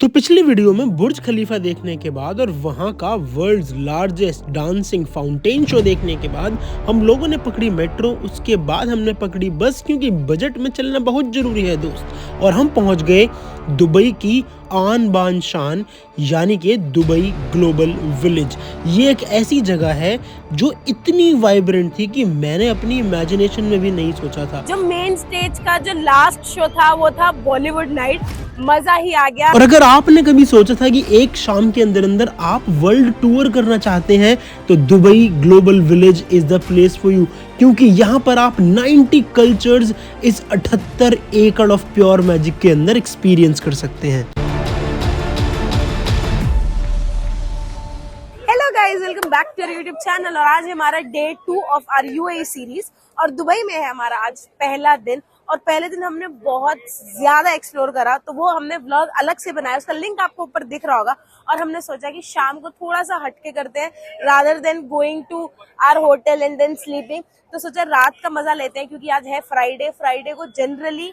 तो पिछली वीडियो में बुर्ज खलीफा देखने के बाद और वहां का world's largest dancing fountain show देखने के बाद हम लोगों ने पकड़ी मेट्रो। उसके बाद हमने पकड़ी बस, क्योंकि बजट में चलना बहुत जरूरी है दोस्त। और हम पहुंच गए दुबई की आन बान शान यानी कि दुबई ग्लोबल विलेज। ये एक ऐसी जगह है जो इतनी वाइब्रेंट थी कि मैंने अपनी इमेजिनेशन में भी नहीं सोचा था। जो मेन स्टेज का जो लास्ट शो था वो था बॉलीवुड नाइट, मजा ही आ गया। और अगर आपने कभी सोचा था कि एक शाम के अंदर अंदर आप वर्ल्ड टूर करना चाहते हैं तो Dubai global village is the place for you, क्योंकि यहाँ पर आप 90 कल्चर्स इस 78 एकड़ ऑफ प्योर मैजिक के अंदर एक्सपीरियंस कर सकते हैं। Hello guys, welcome back to our YouTube channel. और आज हमारा day 2 of our UAE series और दुबई में है हमारा आज पहला दिन। और पहले दिन हमने बहुत ज्यादा एक्सप्लोर करा, तो वो हमने व्लॉग अलग से बनाया, उसका लिंक आपको ऊपर दिख रहा होगा। और हमने सोचा कि शाम को थोड़ा सा हटके करते हैं, rather than going to our hotel and then sleeping. तो सोचा रात का मजा लेते हैं, क्योंकि आज है फ्राइडे को जनरली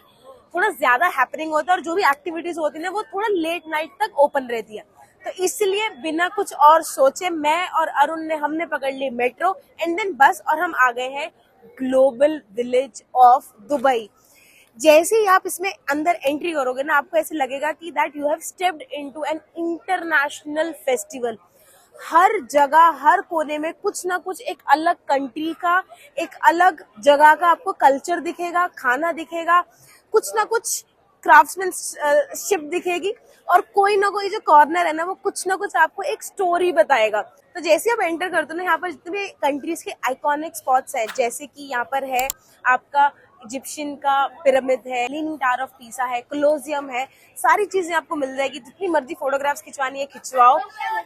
थोड़ा ज्यादा हैपनिंग होता है और जो भी एक्टिविटीज होती है वो थोड़ा लेट नाइट तक ओपन रहती है। तो इसलिए बिना कुछ और सोचे मैं और अरुण ने हमने पकड़ ली मेट्रो एंड देन बस, और हम आ गए हैं ग्लोबल विलेज ऑफ दुबई। जैसे ही आप इसमें अंदर एंट्री करोगे ना, आपको ऐसे लगेगा कि that you have stepped into an international festival. हर जगह हर कोने में कुछ ना कुछ एक अलग कंट्री का, एक अलग जगह का आपको कल्चर दिखेगा, खाना दिखेगा, कुछ ना कुछ क्राफ्ट्समैनशिप दिखेगी। और कोई ना कोई जो कॉर्नर है ना, वो कुछ ना कुछ आपको एक स्टोरी बताएगा। तो जैसे आप एंटर करते हो ना, यहाँ पर जितने भी कंट्रीज के आइकॉनिक स्पॉट्स हैं, जैसे कि यहाँ पर है आपका इजिप्शियन का पिरामिड है, लीनिंग टावर ऑफ पीसा है, कोलोसियम है, सारी चीजें आपको मिल जाएगी। जितनी मर्जी फोटोग्राफ्स खिंचवानी है खिंचवाओ,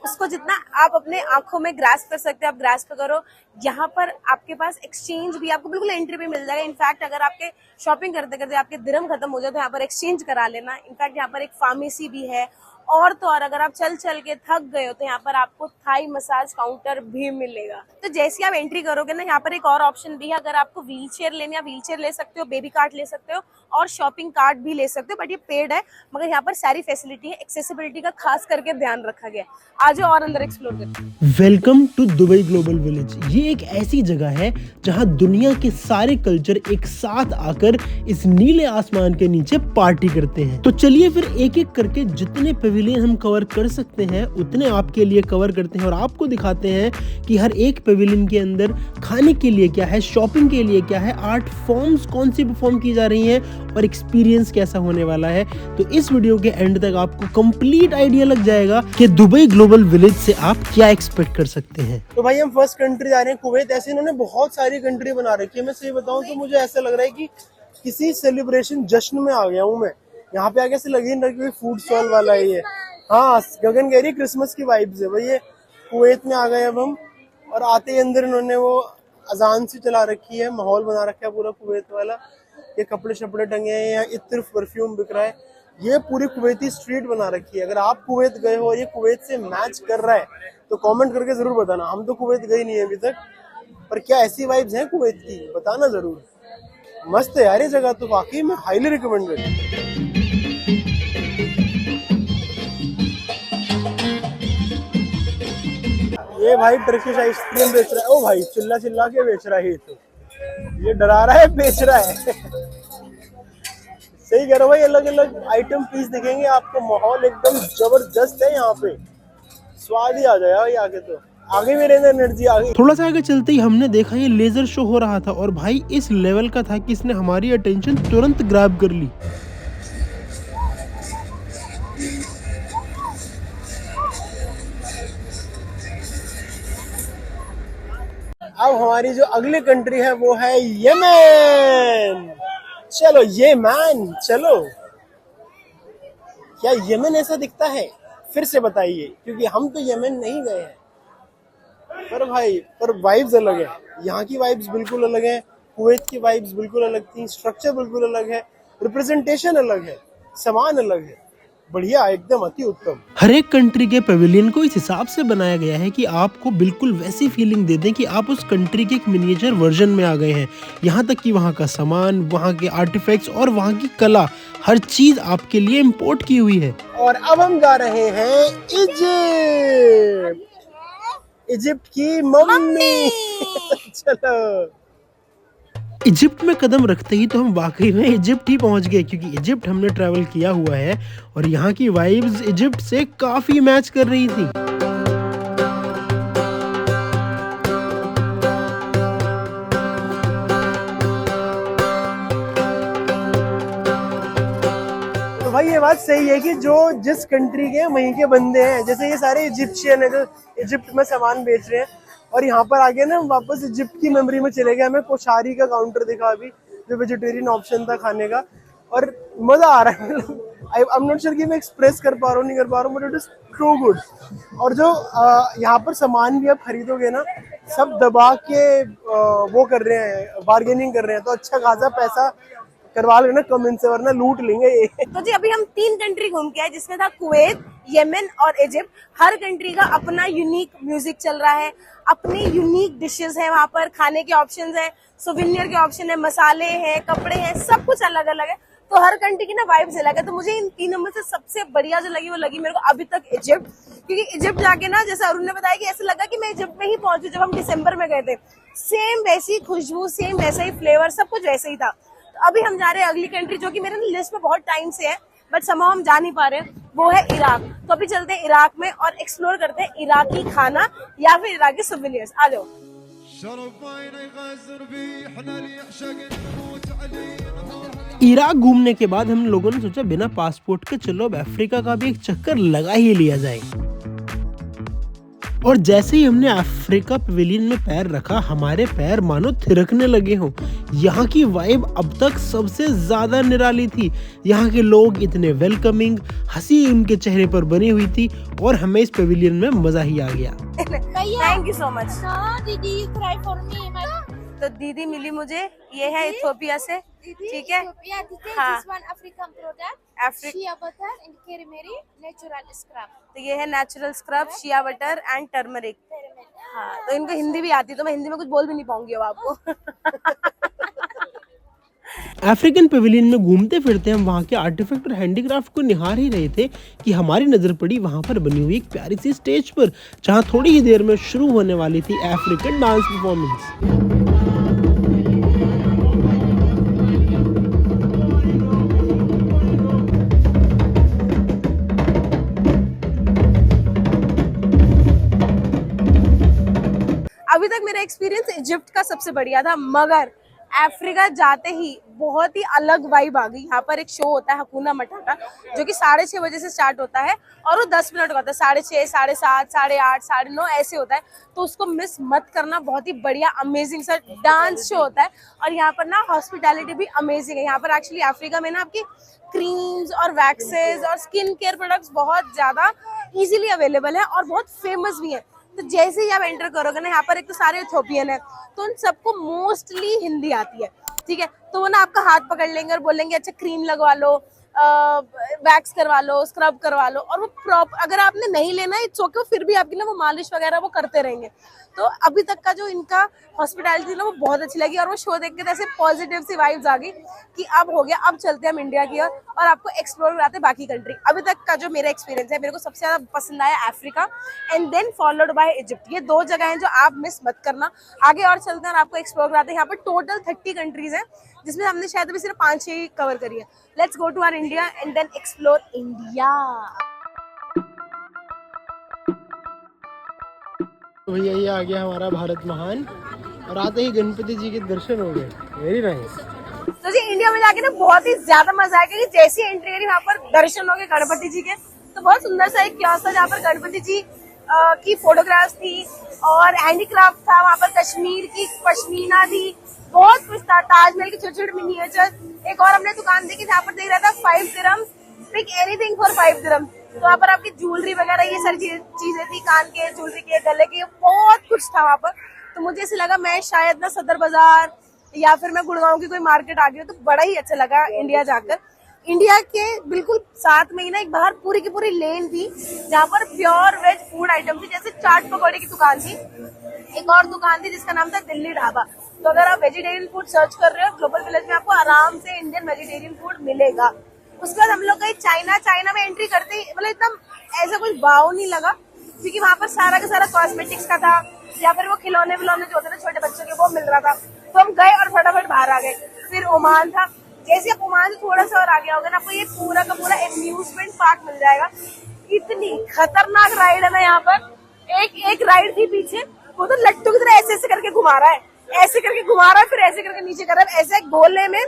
उसको जितना आप अपने आंखों में ग्रास्प कर सकते हो आप ग्रास्प करो। यहाँ पर आपके पास एक्सचेंज भी आपको बिल्कुल एंट्री पे मिल जाएगा। इनफैक्ट अगर आपके शॉपिंग करते करते आपके दिरहम खत्म हो जाए तो यहाँ पर एक्सचेंज करा लेना। इनफैक्ट यहाँ पर एक फार्मेसी भी है। और तो और अगर आप चल चल के थक गए हो तो यहाँ पर आपको थाई मसाज काउंटर भी मिलेगा। तो जैसे आप एंट्री करोगे ना, यहाँ पर एक और ऑप्शन भी है। अगर आपको व्हील चेयर लेनी है, व्हील चेयर ले सकते हो, बेबी कार्ट ले सकते हो और शॉपिंग कार्ट भी ले सकते हो, बट ये पेड है। मगर यहाँ पर सारी फैसिलिटी है, एक्सेसिबिलिटी का खास करके ध्यान रखा गया। आज और अंदर एक्सप्लोर करते हैं। Welcome to Dubai global village. ये एक ऐसी जगह है जहां दुनिया के सारे कल्चर एक साथ आकर इस नीले आसमान के नीचे पार्टी करते हैं। तो चलिए फिर एक एक करके जितने पेविलियन हम कवर कर सकते हैं उतने आपके लिए कवर करते हैं और आपको दिखाते हैं कि हर एक पेविलियन के अंदर खाने के लिए क्या है, शॉपिंग के लिए क्या है, आर्ट फॉर्म्स कौन सी परफॉर्म की जा रही हैं और एक्सपीरियंस कैसा होने वाला है। तो इस वीडियो के एंड तक आपको कंप्लीट आइडिया लग जाएगा कि दुबई ग्लोबल विलेज से आप क्या एक्सपेक्ट कर सकते हैं। तो भाई हम फर्स्ट कंट्री जा रहे हैं कुवैत। ऐसे इन्होंने बहुत सारी कंट्री बना रखी है। मैं सही बताऊं तो मुझे ऐसा लग रहा है कि किसी सेलिब्रेशन जश्न में आ गया हूं मैं। यहाँ पे आगे से लगी नहीं रही फूड स्टॉल वाला है ये। हाँ, गगन कह रही क्रिसमस की वाइब्स है भाई। ये कुवैत में आ गए अब हम, और आते ही अंदर इन्होंने वो अजान सी चला रखी है, माहौल बना रखा है पूरा कुवैत वाला। ये कपड़े शपड़े टंगे हैं, यहाँ इत्र परफ्यूम बिक रहा है। ये पूरी कुवैती स्ट्रीट बना रखी है। अगर आप कुवैत गए हो और ये कुवैत से मैच कर रहा है तो कमेंट करके जरूर बताना। हम तो कुवैत गए नहीं है अभी तक, पर क्या ऐसी वाइब्स हैं कुवैत की, बताना जरूर। मस्त है यार ये जगह, तो वाकई में हाईली रिकमेंडेड। ये भाई टर्किश आइसक्रीम बेच रहा है। ओ भाई चिल्ला चिल्ला के बेच रहा है ये डरा रहा है, बेच रहा है। सही कह रहा भाई, अलग अलग आइटम पीस दिखेंगे आपको। माहौल एकदम जबरदस्त है यहाँ पे, स्वाद ही आ जाए आगे। तो आगे मेरे अंदर एनर्जी आ गई। थोड़ा सा आगे चलते ही हमने देखा ये लेजर शो हो रहा था और भाई इस लेवल का था कि इसने हमारी अटेंशन तुरंत ग्रैब कर ली। अब हमारी जो अगली कंट्री है वो है यमन। चलो यमन चलो। क्या यमन ऐसा दिखता है? फिर से बताइए, क्योंकि हम तो यमन नहीं गए हैं। पर वाइब्स अलग है। यहाँ की वाइब्स बिल्कुल अलग है, कुवैत की वाइब्स बिल्कुल अलग थी, स्ट्रक्चर बिल्कुल अलग है, रिप्रेजेंटेशन अलग है, सामान अलग है। बढ़िया, एकदम अति उत्तम। हर एक कंट्री के पवेलियन को इस हिसाब से बनाया गया है कि आपको बिल्कुल वैसी फीलिंग दे दें कि आप उस कंट्री के एक मिनिएचर वर्जन में आ गए हैं। यहाँ तक कि वहाँ का सामान, वहाँ के आर्टिफैक्ट्स और वहाँ की कला, हर चीज आपके लिए इम्पोर्ट की हुई है। और अब हम जा रहे हैं इजिप्ट, इजिप्ट की मम्मी। चलो। इजिप्ट में कदम रखते ही तो हम वाकई में इजिप्ट ही पहुंच गए, क्योंकि इजिप्ट हमने ट्रैवल किया हुआ है और यहाँ की वाइब्स इजिप्ट से काफी मैच कर रही थी। तो भाई ये बात सही है कि जो जिस कंट्री के वहीं के बंदे हैं, जैसे ये सारे इजिप्शियन है जो इजिप्ट में सामान बेच रहे हैं, और यहाँ पर आगे ना वापस इजिप्ट की मेमोरी में चले गए। हमें कोशारी का काउंटर दिखा अभी, जो वेजिटेरियन ऑप्शन था खाने का, और मजा आ रहा है। आई एम नॉट श्योर कि मैं एक्सप्रेस कर पा रहा हूँ नहीं कर पा रहा हूँ, but it is true good. और जो यहाँ पर सामान भी आप खरीदोगे ना, सब दबा के वो कर रहे हैं, बार्गेनिंग कर रहे हैं, तो अच्छा खासा पैसा करवा लेना कम इनसे, वरना लूट लेंगे ये। तो जी अभी हम 3 कंट्री घूम के आए, जिसमें था कुवैत, येमेन और इजिप्ट। हर कंट्री का अपना यूनिक म्यूजिक चल रहा है, अपनी यूनिक डिशेस है, वहाँ पर खाने के ऑप्शंस है, सोविनियर के ऑप्शन है, मसाले हैं, कपड़े हैं, सब कुछ अलग अलग है। तो हर कंट्री की ना वाइब्स अलग है। तो मुझे इन तीनों में से सबसे बढ़िया जो लगी वो लगी मेरे को अभी तक इजिप्ट, क्योंकि इजिप्ट जाके ना, जैसे अरुण ने बताया कि ऐसा लगा कि मैं इजिप्ट में ही पहुंची जब हम दिसंबर में गए थे। सेम वैसी खुशबू, सेम वैसा ही फ्लेवर, सब कुछ वैसे ही था। तो अभी हम जा रहे हैं अगली कंट्री, जो कि मेरे लिस्ट में बहुत टाइम से है, बट समाव हम जा नहीं पा रहे, वो है इराक। तो अभी चलते हैं इराक में और एक्सप्लोर करते हैं इराकी खाना या फिर इराकी सोवेनियर्स। आ जाओ। इराक घूमने के बाद हम लोगों ने सोचा बिना पासपोर्ट के चलो अब अफ्रीका का भी एक चक्कर लगा ही लिया जाए। और जैसे ही हमने अफ्रीका पवेलियन में पैर रखा, हमारे पैर मानो थिरकने लगे हों। यहाँ की वाइब अब तक सबसे ज्यादा निराली थी। यहाँ के लोग इतने वेलकमिंग, हंसी उनके चेहरे पर बनी हुई थी और हमें इस पवेलियन में मजा ही आ गया। Thank you so much. दीदी ट्राई फॉर मी। तो दीदी मिली मुझे, ये है इथियोपिया से, ठीक है। हाँ, African product, shea butter and कैरमेरी नेचुरल स्क्रब। तो ये है natural scrub, shea butter and turmeric. हाँ, तो इनको हिंदी भी आती है, तो मैं हिंदी में कुछ बोल भी नहीं पाऊंगी अब आपको। अफ्रीकन पवेलियन में घूमते फिरते हम वहाँ के आर्टिफैक्ट और हैंडीक्राफ्ट को निहार ही रहे थे कि हमारी नजर पड़ी वहाँ पर बनी हुई एक प्यारी सी स्टेज पर, जहाँ थोड़ी ही देर में शुरू होने वाली थी अफ्रीकन डांस परफॉर्मेंस। अभी तक मेरा एक्सपीरियंस इजिप्ट का सबसे बढ़िया था, मगर अफ्रीका जाते ही बहुत ही अलग वाइब आ गई। यहाँ पर एक शो होता है हकूना मटाटा, जो कि 6:30 बजे से स्टार्ट होता है और वो 10 मिनट का होता है। 6:30, 7:30, 8:30, 9:30 ऐसे होता है, तो उसको मिस मत करना। बहुत ही बढ़िया अमेजिंग सा डांस शो होता है। और यहाँ पर ना हॉस्पिटैलिटी भी अमेजिंग है। यहाँ पर एक्चुअली अफ्रीका में ना आपकी क्रीम्स और वैक्सेस और स्किन केयर प्रोडक्ट्स बहुत ज्यादा इजीली अवेलेबल है और बहुत फेमस भी है। तो जैसे ही आप एंटर करोगे ना, यहाँ पर एक तो सारे इथियोपियन है, तो उन सबको मोस्टली हिंदी आती है, ठीक है। तो वो ना आपका हाथ पकड़ लेंगे और बोलेंगे अच्छा क्रीम लगवा लो, वैक्स करवा लो, स्क्रब करवा लो। और वो अगर आपने नहीं लेना इट्स ओके, फिर भी आपकी ना वो मालिश वगैरह वो करते रहेंगे। तो अभी तक का जो इनका हॉस्पिटैलिटी ना वो बहुत अच्छी लगी। और वो शो देख के ऐसे पॉजिटिव सी वाइब्स आ गई कि अब हो गया, अब चलते हैं हम इंडिया की ओर और आपको एक्सप्लोर कराते हैं बाकी कंट्री। अभी तक का जो मेरा एक्सपीरियंस है, मेरे को सबसे ज्यादा पसंद आया Africa and then followed by Egypt. ये 2 जगह हैं जो आप मिस मत करना। आगे और चलते हैं और आपको एक्सप्लोर कराते हैं। यहाँ पर टोटल 30 कंट्रीज हैं, जिसमें हमने शायद अभी सिर्फ 5-6 ही कवर करी है। Let's go to our India and then explore India. तो भैया ये आ गया हमारा भारत महान और आते ही गणपति जी के दर्शन हो गए। Very nice. तो जी इंडिया में जाके ना बहुत ही ज्यादा मजा आया, क्योंकि जैसी एंट्री करी वहाँ पर दर्शन हो गए गणपति जी के। तो बहुत सुंदर सा एक कियोस्क था जहाँ पर गणपति जी की फोटोग्राफ्स थी और हैंडीक्राफ्ट था। वहाँ पर कश्मीर की पश्मीना थी, बहुत कुछ था। ताजमहल के छोटे छोटे मिनिएचर। एक और हमने दुकान देखी जहाँ पर देख रहा था 5 दिरहम, पिक एनीथिंग फॉर 5 दिरहम। तो वहाँ पर आपकी ज्वेलरी वगैरह ये सारी चीजें थी, कान के, ज्वेलरी के, गले के, बहुत कुछ था वहाँ पर। तो मुझे ऐसे लगा मैं शायद ना सदर बाजार या फिर मैं गुड़गांव की कोई मार्केट आ गई हूँ। तो बड़ा ही अच्छा लगा इंडिया जाकर। इंडिया के बिल्कुल साथ में ही ना एक बाहर पूरी की पूरी लेन थी जहाँ पर प्योर वेज फूड आइटम थी, जैसे चाट पकौड़े की दुकान थी, एक और दुकान थी जिसका नाम था दिल्ली ढाबा। तो अगर आप वेजिटेरियन फूड सर्च कर रहे हो ग्लोबल विलेज में आपको आराम से इंडियन वेजिटेरियन फूड मिलेगा। उसके बाद हम लोग गए चाइना में एंट्री करते ही मतलब एकदम ऐसा कुछ भाव नहीं लगा, क्योंकि वहाँ पर सारा का सारा कॉस्मेटिक्स का था या फिर वो खिलौने विलौने जो होते थे छोटे बच्चों के वो मिल रहा था। तो हम गए और फटाफट बाहर आ गए। फिर ओमान था, जैसे आप ओमान से थोड़ा सा और आगे आओगे ना आपको ये पूरा का पूरा एम्यूजमेंट पार्क मिल जाएगा। इतनी खतरनाक राइड है ना यहाँ पर। एक राइड थी पीछे, वो तो लट्टू की तरह ऐसे करके घुमा रहा है, ऐसे करके घुमा रहा है, फिर ऐसे करके नीचे कर रहा है, ऐसे गोले में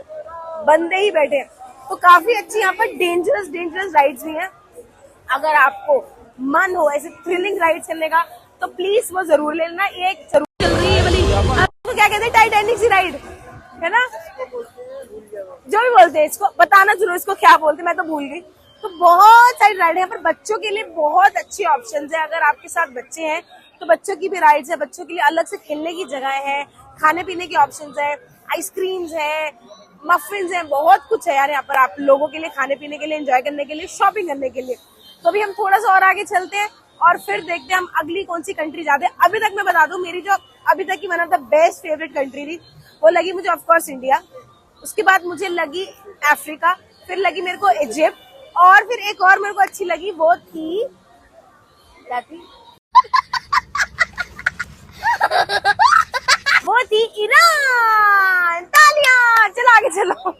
बंदे ही बैठे। तो काफी अच्छी यहाँ पर डेंजरस राइड्स भी हैं। अगर आपको मन हो ऐसे थ्रिलिंग राइड चलने का तो प्लीज वो जरूर ले लेना। ये एक जरूर चल रही है वाली, आपको क्या कहते हैं, टाइटैनिक सी राइड है ना, जो भी बोलते हैं इसको, बताना जरूर इसको क्या बोलते हैं, मैं तो भूल गई। तो बहुत सारी राइड है यहाँ पर, बच्चों के लिए बहुत अच्छे ऑप्शंस है। अगर आपके साथ बच्चे हैं तो बच्चों की भी राइड्स है, बच्चों के लिए अलग से खेलने की जगह है, खाने पीने के ऑप्शंस है, आइसक्रीम्स है, मफिन्स है, बहुत कुछ है यार यहाँ पर आप लोगों के लिए खाने पीने के लिए, एंजॉय करने के लिए, शॉपिंग करने के लिए। तो अभी हम थोड़ा सा और आगे चलते हैं और फिर देखते हैं हम अगली कौन सी कंट्री जाते हैं। अभी तक मैं बता दूं मेरी जो अभी तक की one of the best favourite country थी वो लगी मुझे ऑफकोर्स इंडिया, उसके बाद मुझे लगी अफ्रीका, फिर लगी मेरे को इजिप्ट, और फिर एक और मेरे को अच्छी लगी वो थी क्या थी वो थी ईरान। तालियां, चलो आगे चलो।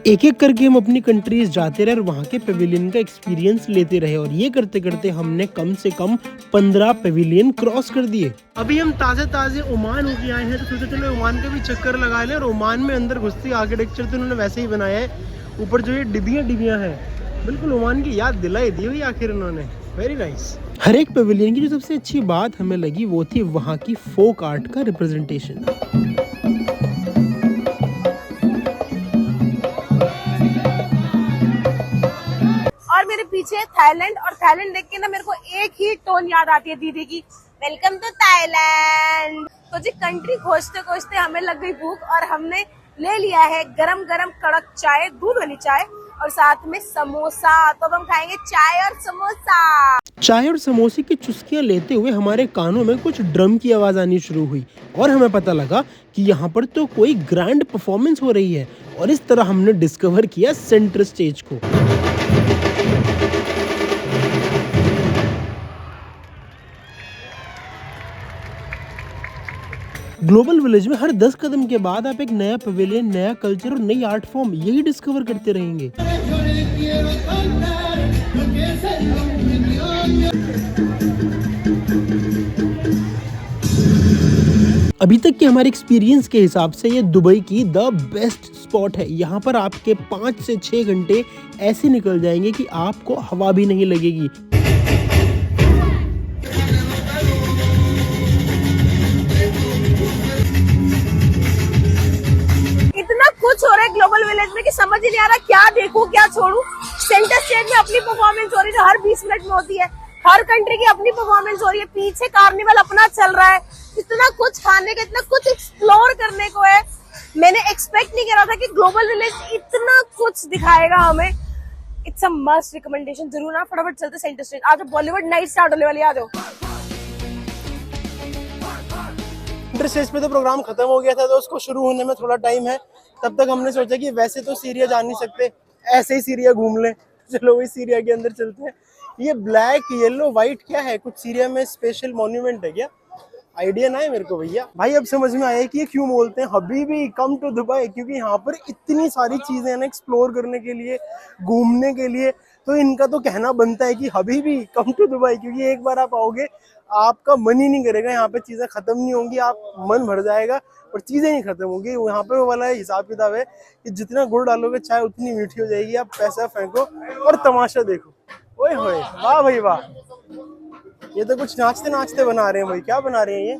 एक एक करके हम अपनी कंट्रीज जाते रहे और वहाँ के पेविलियन का एक्सपीरियंस लेते रहे, और ये करते करते हमने कम से कम 15 पेविलियन क्रॉस कर दिए। अभी हम ताजे ओमान होके आए हैं, तो सोचे चलो ओमान का भी चक्कर लगा लें। और ओमान में अंदर घुसती आर्किटेक्चर तो उन्होंने वैसे ही बनाया है, ऊपर जो ये डिबियाँ हैं बिल्कुल ओमान की याद दिलाई दी हुई आखिर उन्होंने। Very nice. हर एक पेविलियन की जो सबसे अच्छी बात हमें लगी वो थी वहाँ की फोक आर्ट का रिप्रेजेंटेशन। और मेरे पीछे थाईलैंड, और थाईलैंड देख के ना मेरे को एक ही टोन याद आती है दीदी की, वेलकम टू थाईलैंड। तो जी कंट्री खोजते खोजते हमें लग गई भूख और हमने ले लिया है गरम गरम कड़क चाय, दूध वाली चाय, और साथ में समोसा। तो अब हम खाएंगे चाय और समोसा। चाय और समोसे की चुस्कियां लेते हुए हमारे कानों में कुछ ड्रम की आवाज आनी शुरू हुई और हमें पता लगा कि यहाँ पर तो कोई ग्रैंड परफॉर्मेंस हो रही है, और इस तरह हमने डिस्कवर किया सेंटर स्टेज को। ग्लोबल विलेज में हर 10 कदम के बाद आप एक नया पवेलियन, नया कल्चर और नई आर्ट फॉर्म यही डिस्कवर करते रहेंगे। अभी तक के हमारे एक्सपीरियंस के हिसाब से ये दुबई की द बेस्ट स्पॉट है। यहाँ पर आपके 5 से 6 घंटे ऐसे निकल जाएंगे कि आपको हवा भी नहीं लगेगी। इतना कुछ हो रहा है ग्लोबल विलेज में कि समझ ही नहीं आ रहा क्या देखूं क्या छोड़ूं। सेंटर स्टेज में अपनी परफॉर्मेंस हो रही है जो हर 20 मिनट में होती है, हर कंट्री की अपनी परफॉर्मेंस हो रही है, पीछे कार्निवल अपना चल रहा है। इतना कुछ खाने का, इतना कुछ एक्सप्लोर करने को है। मैंने एक्सपेक्ट नहीं करा था कि ग्लोबल विलेज इतना कुछ दिखाएगा हमें। इट्स अ मस्ट रिकमेंडेशन, जरूर ना। फटाफट चलते सेंटर स्टेज। आज बॉलीवुड नाइट स्टार्ट होने वाली, आ जाओ। सेंटर स्टेज पे तो प्रोग्राम खत्म हो गया था, तो उसको शुरू होने में थोड़ा टाइम है। तब तक हमने सोचा कि वैसे तो सीरिया जा नहीं सकते, ऐसे ही सीरिया घूम लें। चलो वही सीरिया के अंदर चलते हैं। ये ब्लैक येलो व्हाइट क्या है, कुछ सीरिया में स्पेशल मॉन्यूमेंट है क्या? आइडिया ना है मेरे को भैया। भाई अब समझ में आया कि ये क्यों बोलते हैं हबीबी कम टू दुबई, क्योंकि यहाँ पर इतनी सारी चीजें हैं ना एक्सप्लोर करने के लिए, घूमने के लिए। तो इनका तो कहना बनता है कि हबीबी कम टू दुबई, क्योंकि एक बार आप आओगे आपका मन ही नहीं करेगा, यहाँ पे चीजें खत्म नहीं होंगी, आप मन भर जाएगा और चीजें नहीं खत्म होंगी। यहाँ पे वो वाला हिसाब किताब है कि जितना गुड़ डालोगे चाय उतनी मीठी हो जाएगी। आप पैसा फेंको और तमाशा देखो। ओए होए, वाह भाई वाह। ये तो कुछ नाचते नाचते बना रहे हैं भाई, क्या बना रहे हैं ये?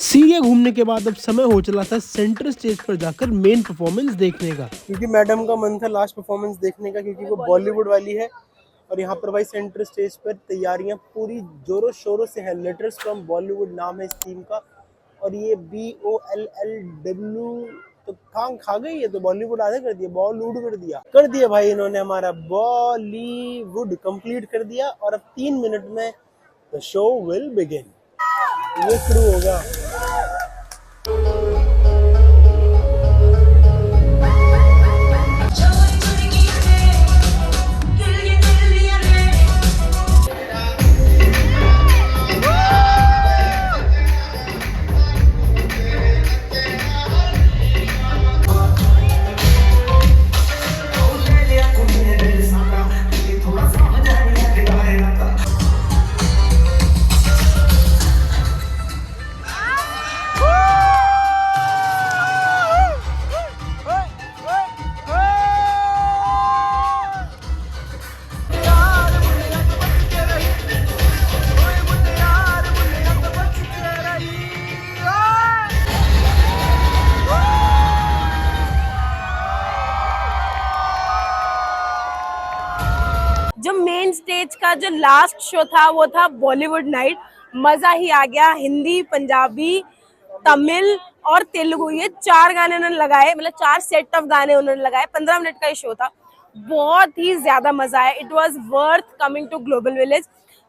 सीरिया घूमने के बाद अब समय हो चला था सेंटर स्टेज पर जाकर मेन परफॉर्मेंस देखने का। क्योंकि मैडम का मन था लास्ट परफॉर्मेंस देखने का, क्योंकि वो बॉलीवुड वाली है। और यहाँ पर भाई सेंटर स्टेज पर तैयारियां पूरी जोरों शोरों से हैं। लेटर्स फ्रॉम बॉलीवुड नाम है इस टीम का। और ये BOLLW तो खा गई है, तो बॉलीवुड आधे कर दिया, बॉलीवुड कर दिया भाई इन्होंने। हमारा बॉलीवुड कंप्लीट कर दिया। और अब 3 मिनट में द शो विल बिगिन। ये शुरू होगा। जो मेन स्टेज का जो लास्ट शो था वो था बॉलीवुड नाइट। मजा ही आ गया। हिंदी, पंजाबी, तमिल और तेलुगु, ये 4 गाने उन्होंने लगाए, मतलब 4 सेट ऑफ गाने उन्होंने लगाए। 15 मिनट का ये शो था। बहुत ही ज्यादा मजा आया। It was worth coming to global village.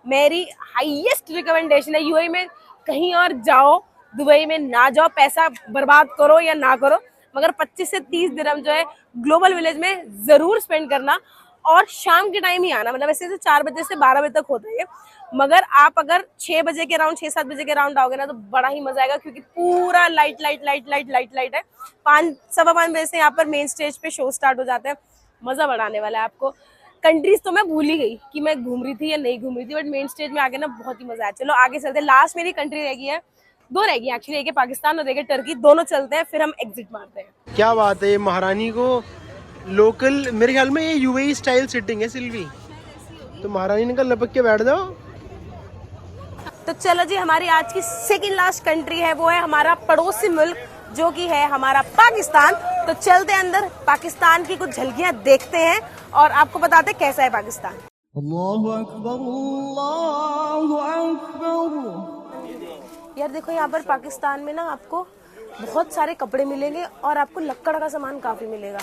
मेरी हाईएस्ट रिकमेंडेशन है, यूएई में कहीं और जाओ, दुबई में ना जाओ, पैसा बर्बाद करो या ना करो, मगर 25 से 30 दिरहम जो है ग्लोबल विलेज में जरूर स्पेंड करना। और शाम के टाइम ही आना, मतलब वैसे तो 4 बजे से 12 बजे तक होता है, मगर आप अगर 6 बजे के राउंड 6-7 बजे के राउंड आओगे ना तो बड़ा ही मजा आएगा, क्योंकि पूरा लाइट है। 5-5:15 बजे से यहाँ पर मेन स्टेज पे शो स्टार्ट हो जाता है। मजा बड़ा आने वाला है आपको। कंट्रीज तो मैं भूल ही गई कि मैं घूम रही थी या नहीं घूम रही थी, बट मेन स्टेज में आके ना बहुत ही मजा आया। चलो आगे चलते हैं। लास्ट मेरी कंट्री रह गई है, 2 रह गई एक्चुअली, एक है पाकिस्तान और एक है टर्की। दोनों चलते हैं, फिर हम एग्जिट मारते हैं। क्या बात है, ये महारानी को लोकल, मेरे ख्याल में ये यूएई स्टाइल सिटिंग है सिल्वी, तो महारानी ने कल लपक के बैठ जाओ। तो चलो जी, हमारी आज की सेकंड लास्ट कंट्री है, वो है हमारा पड़ोसी मुल्क, जो कि है हमारा पाकिस्तान। तो चलते हैं अंदर, पाकिस्तान की कुछ झलकियां देखते हैं और आपको बताते हैं कैसा है पाकिस्तान। अल्लाहु अकबर, अल्लाहु अकबर। यार देखो, यहाँ पर पाकिस्तान में ना आपको बहुत सारे कपड़े मिलेंगे और आपको लक्कड़ का सामान काफी मिलेगा।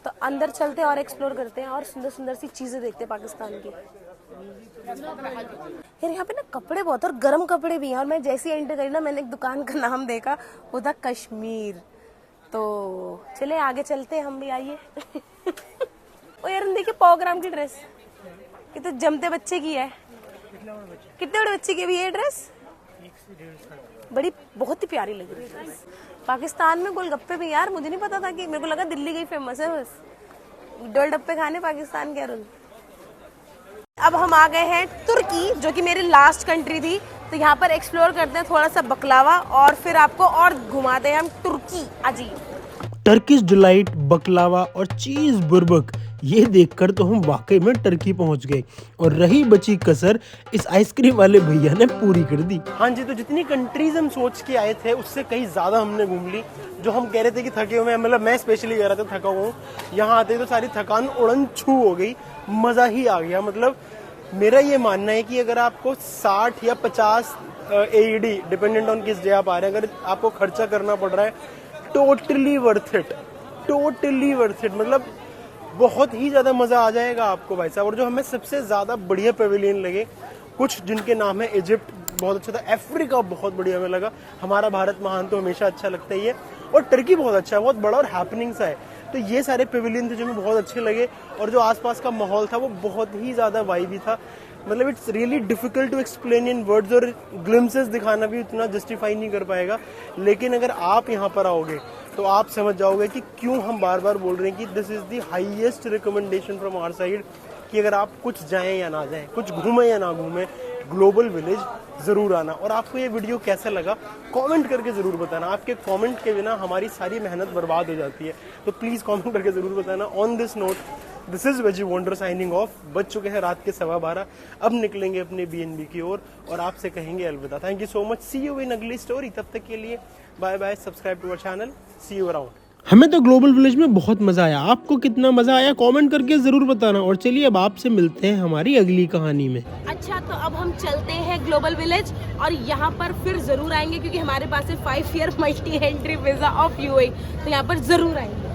तो अंदर चलते हैं और एक्सप्लोर करते हैं और सुंदर सुंदर सी चीजें देखते हैं पाकिस्तान की। यार यहाँ पे ना कपड़े बहुत और गर्म कपड़े भी हैं। और मैं जैसे ही एंटर करी ना, मैंने एक दुकान का नाम देखा, वो था कश्मीर। तो चले आगे चलते हैं हम भी, आइए। ओ यार देखिए, 100 ग्राम की ड्रेस, ये तो जमते बच्चे की है। कितने बड़े बच्चे की भी ये ड्रेस? बड़ी बहुत ही प्यारी लग रही है। पाकिस्तान में गोलगप्पे भी, यार मुझे नहीं पता था, कि मेरे को लगा दिल्ली गई फेमस है बस गोलगप्पे खाने पाकिस्तान के। अरुण, अब हम आ गए हैं तुर्की, जो कि मेरी लास्ट कंट्री थी। तो यहाँ पर एक्सप्लोर करते हैं थोड़ा सा बकलावा और फिर आपको और घुमाते हैं हम तुर्की। अजी टर्किश डिलाइट, बकलावा और चीज बुर्बक, ये देखकर तो हम वाकई में टर्की पहुंच गए। और रही बची कसर, इस आइसक्रीम वाले भैया ने पूरी कर दी। हाँ जी, तो जितनी कंट्रीज हम सोच के आए थे उससे कहीं ज्यादा हमने घूम ली। जो हम कह रहे थे कि थके हुए, मतलब मैं स्पेशली कह रहा था थका हुआ हूँ, यहाँ आते तो सारी थकान उड़न छू हो गई। मजा ही आ गया। मतलब मेरा ये मानना है कि अगर आपको 60 या 50 AED, डिपेंडेंट ऑन किस डे आप आ रहे हैं, अगर आपको खर्चा करना पड़ रहा है, totally worth it, totally worth it. मतलब बहुत ही ज्यादा मजा आ जाएगा आपको भाई साहब। और जो हमें सबसे ज्यादा बढ़िया पेविलियन लगे, कुछ जिनके नाम है, इजिप्ट बहुत अच्छा था, अफ्रीका बहुत बढ़िया हमें लगा, हमारा भारत महान तो हमेशा अच्छा लगता ही है, और टर्की बहुत अच्छा है, बहुत बड़ा और हैपनिंग सा है। तो ये सारे पेविलियन थे जो हमें बहुत अच्छे लगे। और जो आसपास का माहौल था वो बहुत ही ज्यादा वाइबी था। मतलब it's really difficult to explain in words, और ग्लिम्सेस दिखाना भी उतना जस्टिफाई नहीं कर पाएगा। लेकिन अगर आप यहाँ पर आओगे तो आप समझ जाओगे कि क्यों हम बार बार बोल रहे हैं कि this is the highest recommendation from our side, कि अगर आप कुछ जाएं या ना जाएं, कुछ घूमें या ना घूमें, ग्लोबल विलेज जरूर आना। और आपको ये वीडियो कैसा लगा कमेंट करके जरूर बताना। आपके कमेंट के बिना हमारी सारी मेहनत बर्बाद हो जाती है, तो प्लीज कमेंट करके जरूर बताना। On this note, this is veggie wonder signing off. बज चुके हैं रात के 12:15। अब निकलेंगे अपने BNB की ओर और आपसे कहेंगे अलविदा। Thank you so much, see you in अगली स्टोरी। तब तक के लिए bye bye, subscribe to our channel, see you around. हमें तो ग्लोबल विलेज में बहुत मजा आया, आपको कितना मजा आया कमेंट करके जरूर बताना। और चलिए अब आपसे मिलते हैं हमारी अगली कहानी में। अच्छा, तो अब हम चलते हैं ग्लोबल विलेज और यहाँ पर फिर जरूर आएंगे क्योंकि हमारे पास है 5 year multi entry visa of UAE, तो यहाँ पर जरूर आएंगे।